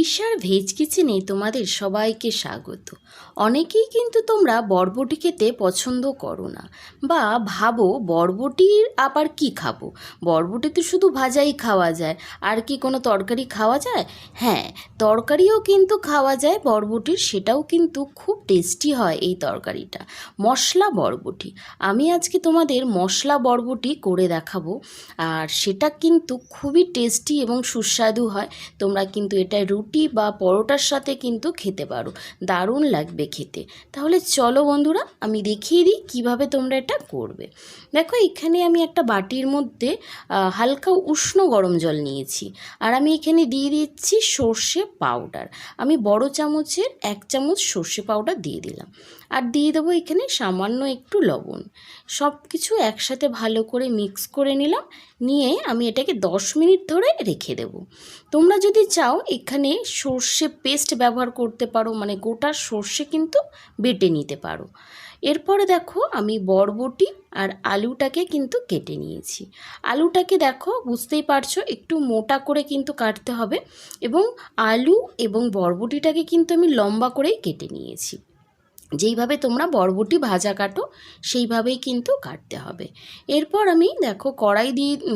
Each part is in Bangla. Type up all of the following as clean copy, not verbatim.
তৃষার ভেজ কিচেনে তোমাদের সবাইকে স্বাগত। অনেকেই কিন্তু তোমরা বরবটি খেতে পছন্দ করো না, বা ভাবো বরবটির আবার কি খাবো, বরবটি তো শুধু ভাজাই খাওয়া যায়, আর কি কোনো তরকারি খাওয়া যায়? হ্যাঁ, তরকারিও কিন্তু খাওয়া যায় বরবটির, সেটাও কিন্তু খুব টেস্টি হয় এই তরকারিটা, মশলা বরবটি। আমি আজকে তোমাদের মশলা বরবটি করে দেখাবো, আর সেটা কিন্তু খুবই টেস্টি এবং সুস্বাদু হয়। তোমরা কিন্তু এটা রুটি বা পরোটার সাথে কিন্তু খেতে পারো, দারুণ লাগবে খেতে। তাহলে চলো বন্ধুরা, আমি দেখিয়ে দিই কীভাবে তোমরা এটা করবে। দেখো, এখানে আমি একটা বাটির মধ্যে হালকা উষ্ণ গরম জল নিয়েছি, আর আমি এখানে দিয়ে দিচ্ছি সর্ষে পাউডার। আমি বড় চামচের 1 চামচ সর্ষে পাউডার দিয়ে দিলাম, আর দিয়ে দেবো এখানে সামান্য একটু লবণ। সব কিছু একসাথে ভালো করে মিক্স করে নিলাম, নিয়ে আমি এটাকে 10 মিনিট ধরে রেখে দেব। তোমরা যদি চাও এখানে সর্ষে পেস্ট ব্যবহার করতে পারো, মানে গোটা সর্ষে কিন্তু বেটে নিতে পারো। এরপরে দেখো, আমি বরবটি আর আলুটাকে কিন্তু কেটে নিয়েছি। আলুটাকে দেখো, বুঝতেই পারছো একটু মোটা করে কিন্তু কাটতে হবে, এবং আলু এবং বরবটিটাকে কিন্তু আমি লম্বা করেই কেটে নিয়েছি। যেইভাবে তোমরা বরবটি ভাজা কাটো সেইভাবেই কিন্তু কাটতে হবে। এরপর আমি দেখো কড়াই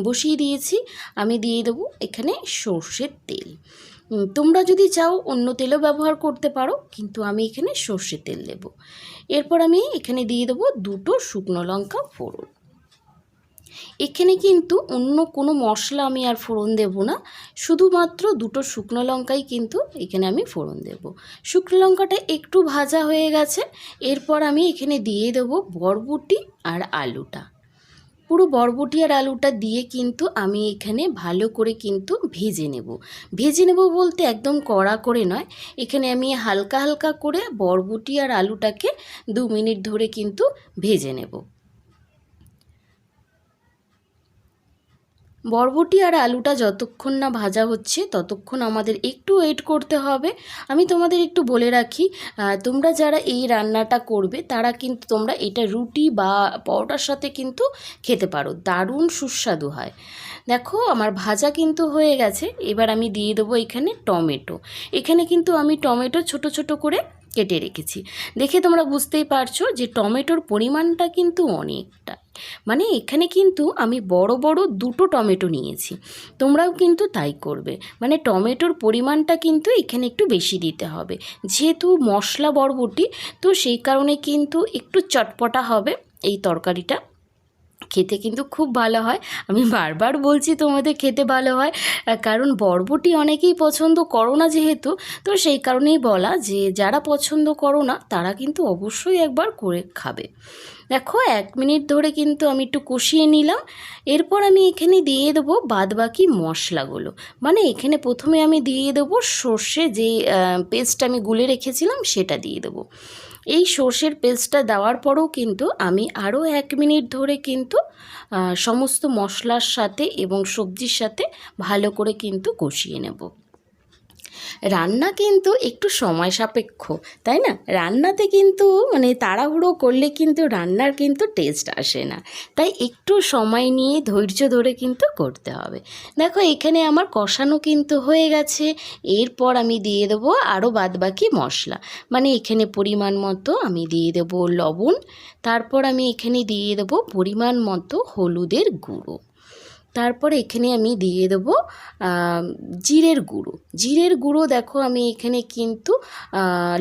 বসিয়ে দিয়েছি। আমি দিয়ে দেবো এখানে সর্ষের তেল। তোমরা যদি চাও অন্য তেলও ব্যবহার করতে পারো, কিন্তু আমি এখানে সর্ষের তেল দেব। এরপর আমি এখানে দিয়ে দেবো 2টো শুকনো লঙ্কা ফোড়ন। এখানে কিন্তু অন্য কোনো মশলা আমি আর ফোড়ন দেব না, শুধুমাত্র 2টো শুকনো লঙ্কাই কিন্তু এখানে আমি ফোড়ন দেব। শুকনো লঙ্কাটা একটু ভাজা হয়ে গেছে, এরপর আমি এখানে দিয়ে দেবো বরবটি আর আলুটা। পুরো বরবটি আর আলুটা দিয়ে কিন্তু আমি এখানে ভালো করে কিন্তু ভেজে নেব বলতে একদম কড়া করে নয়, এখানে আমি হালকা হালকা করে বরবটি আর আলুটাকে 2 মিনিট ধরে কিন্তু ভেজে নেব। বরবটি আর আলুটা যতক্ষণ না ভাজা হচ্ছে ততক্ষণ আমাদের একটু ওয়েট করতে হবে। আমি তোমাদের একটু বলে রাখি, তোমরা যারা এই রান্নাটা করবে তারা কিন্তু তোমরা এটা রুটি বা পরোটার সাথে কিন্তু খেতে পারো, দারুণ সুস্বাদু হয়। দেখো, আমার ভাজা কিন্তু হয়ে গেছে। এবার আমি দিয়ে দেবো এখানে টমেটো। এখানে কিন্তু আমি টমেটো ছোট ছোট করে কেটে রেখেছি। দেখে তোমরা বুঝতেই পারছো যে টমেটোর পরিমাণটা কিন্তু অনেকটা, মানে এখানে কিন্তু আমি বড় বড় 2টো টমেটো নিয়েছি, তোমরাও কিন্তু তাই করবে। মানে টমেটোর পরিমাণটা কিন্তু এখানে একটু বেশি দিতে হবে, যেহেতু মশলা বরবটি, তো সেই কারণে কিন্তু একটু চটপটা হবে এই তরকারিটা, খেতে কিন্তু খুব ভালো হয়। আমি বারবার বলছি তোমাদের খেতে ভালো হয়, কারণ বরবটি অনেকেই পছন্দ করো না যেহেতু, তো সেই কারণেই বলা যে যারা পছন্দ করো না তারা কিন্তু অবশ্যই একবার করে খাবে। দেখো, 1 মিনিট ধরে কিন্তু আমি একটু কষিয়ে নিলাম। এরপর আমি এখানে দিয়ে দেবো বাদবাকি মশলাগুলো। মানে এখানে প্রথমে আমি দিয়ে দেবো সর্ষে, যে পেস্ট আমি গুলে রেখেছিলাম সেটা দিয়ে দেবো। এই সর্ষের পেস্টটা দেওয়ার পরেও কিন্তু আমি আরও 1 মিনিট ধরে কিন্তু সমস্ত মশলার সাথে এবং সবজির সাথে ভালো করে কিন্তু কষিয়ে নেব। রান্না কিন্তু একটু সময় সাপেক্ষ, তাই না? রান্নাতে কিন্তু মানে তাড়াহুড়ো করলে কিন্তু রান্নার কিন্তু টেস্ট আসে না, তাই একটু সময় নিয়ে ধৈর্য ধরে কিন্তু করতে হবে। দেখো, এখানে আমার কষানো কিন্তু হয়ে গেছে। এরপর আমি দিয়ে দেবো আরও বাদবাকি মশলা, মানে এখানে পরিমাণ মতো আমি দিয়ে দেবো লবণ, তারপর আমি এখানে দিয়ে দেবো পরিমাণ মতো হলুদের গুঁড়ো, তারপরে এখানে আমি দিয়ে দেবো জিরের গুঁড়ো। জিরের গুঁড়ো দেখো, আমি এখানে কিন্তু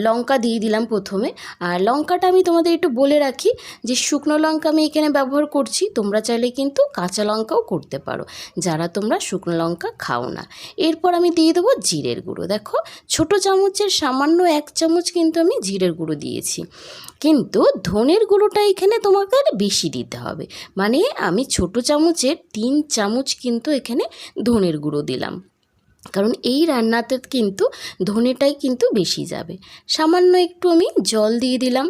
লঙ্কা দিয়ে দিলাম প্রথমে। আর লঙ্কাটা আমি তোমাদের একটু বলে রাখি যে শুকনো লঙ্কা আমি এখানে ব্যবহার করছি, তোমরা চাইলে কিন্তু কাঁচা লঙ্কাও করতে পারো যারা তোমরা শুকনো লঙ্কা খাও না। এরপর আমি দিয়ে দেবো জিরের গুঁড়ো। দেখো, ছোটো চামচের সামান্য 1 চামচ কিন্তু আমি জিরের গুঁড়ো দিয়েছি, কিন্তু ধনের গুঁড়োটা এখানে তোমাকে বেশি দিতে হবে। মানে আমি ছোটো চামচের 3 চামচ কিন্তু এখানে ধনের গুঁড়ো দিলাম, কারণ এই রান্নাতে কিন্তু ধনেটাই কিন্তু বেশি যাবে। সামান্য একটু আমি জল দিয়ে দিলাম,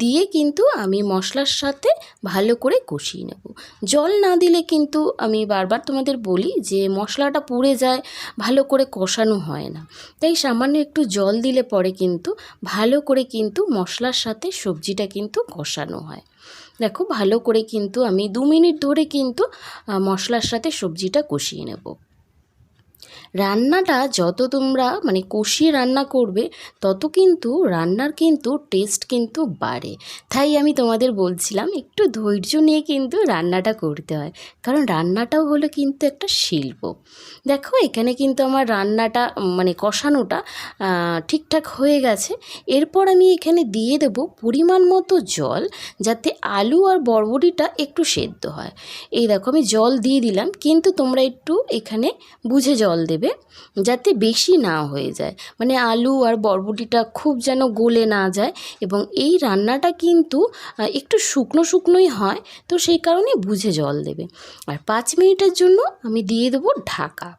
দিয়ে কিন্তু আমি মশলার সাথে ভালো করে কষিয়ে নেব। জল না দিলে কিন্তু আমি বারবার তোমাদের বলি যে মশলাটা পুড়ে যায়, ভালো করে কষানো হয় না, তাই সামান্য একটু জল দিলে পরে কিন্তু ভালো করে কিন্তু মশলার সাথে সবজিটা কিন্তু কষানো হয়। দেখো, ভালো করে কিন্তু আমি 2 মিনিট ধরে কিন্তু মশলার সাথে সবজিটা কষিয়ে নেব। রান্নাটা যত তোমরা মানে কষিয়ে রান্না করবে তত কিন্তু রান্নার কিন্তু টেস্ট কিন্তু বাড়ে। তাই আমি তোমাদের বলছিলাম একটু ধৈর্য নিয়ে কিন্তু রান্নাটা করতে হয়, কারণ রান্নাটাও হলো কিন্তু একটা শিল্প। দেখো এখানে কিন্তু আমার রান্নাটা মানে কষানোটা ঠিকঠাক হয়ে গেছে। এরপর আমি এখানে দিয়ে দেব পরিমাণ মতো জল, যাতে আলু আর বরবটিটা একটু সেদ্ধ হয়। এই দেখো আমি জল দিয়ে দিলাম, কিন্তু তোমরা একটু এখানে বুঝে জল দেবে, যাতে বেশি না হয়ে যায়, মানে আলু আর বরবটিটা খুব যেন গলে না যায়। এবং এই রান্নাটা কিন্তু একটু শুকনো শুকনোই হয়, তো সেই কারণে বুঝে জল দেবে। আর 5 মিনিটের জন্য আমি দিয়ে দেবো ঢাকা।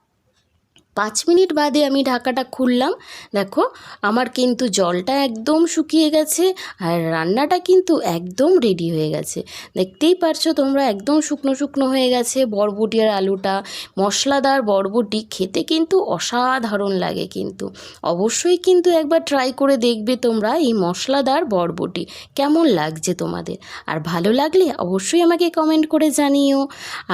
5 মিনিট বাদে আমি ঢাকাটা খুললাম। দেখো আমার কিন্তু জলটা একদম শুকিয়ে গেছে, আর রান্নাটা কিন্তু একদম রেডি হয়ে গেছে। দেখতেই পারছো তোমরা, একদম শুকনো শুকনো হয়ে গেছে বরবটি আর আলুটা। মশলাদার বরবটি খেতে কিন্তু অসাধারণ লাগে, কিন্তু অবশ্যই কিন্তু একবার ট্রাই করে দেখবে তোমরা এই মশলাদার বরবটি কেমন লাগছে তোমাদের। আর ভালো লাগলে অবশ্যই আমাকে কমেন্ট করে জানিও।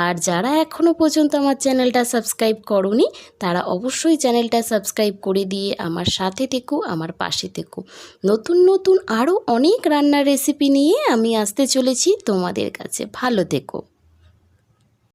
আর যারা এখনও পর্যন্ত আমার চ্যানেলটা সাবস্ক্রাইব করোনি, তারা অবশ্যই চ্যানেলটা সাবস্ক্রাইব করে দিয়ে আমার সাথে থেকো, আমার পাশে থেকো। নতুন নতুন আরও অনেক রান্নার রেসিপি নিয়ে আমি আসতে চলেছি তোমাদের কাছে। ভালো থেকো।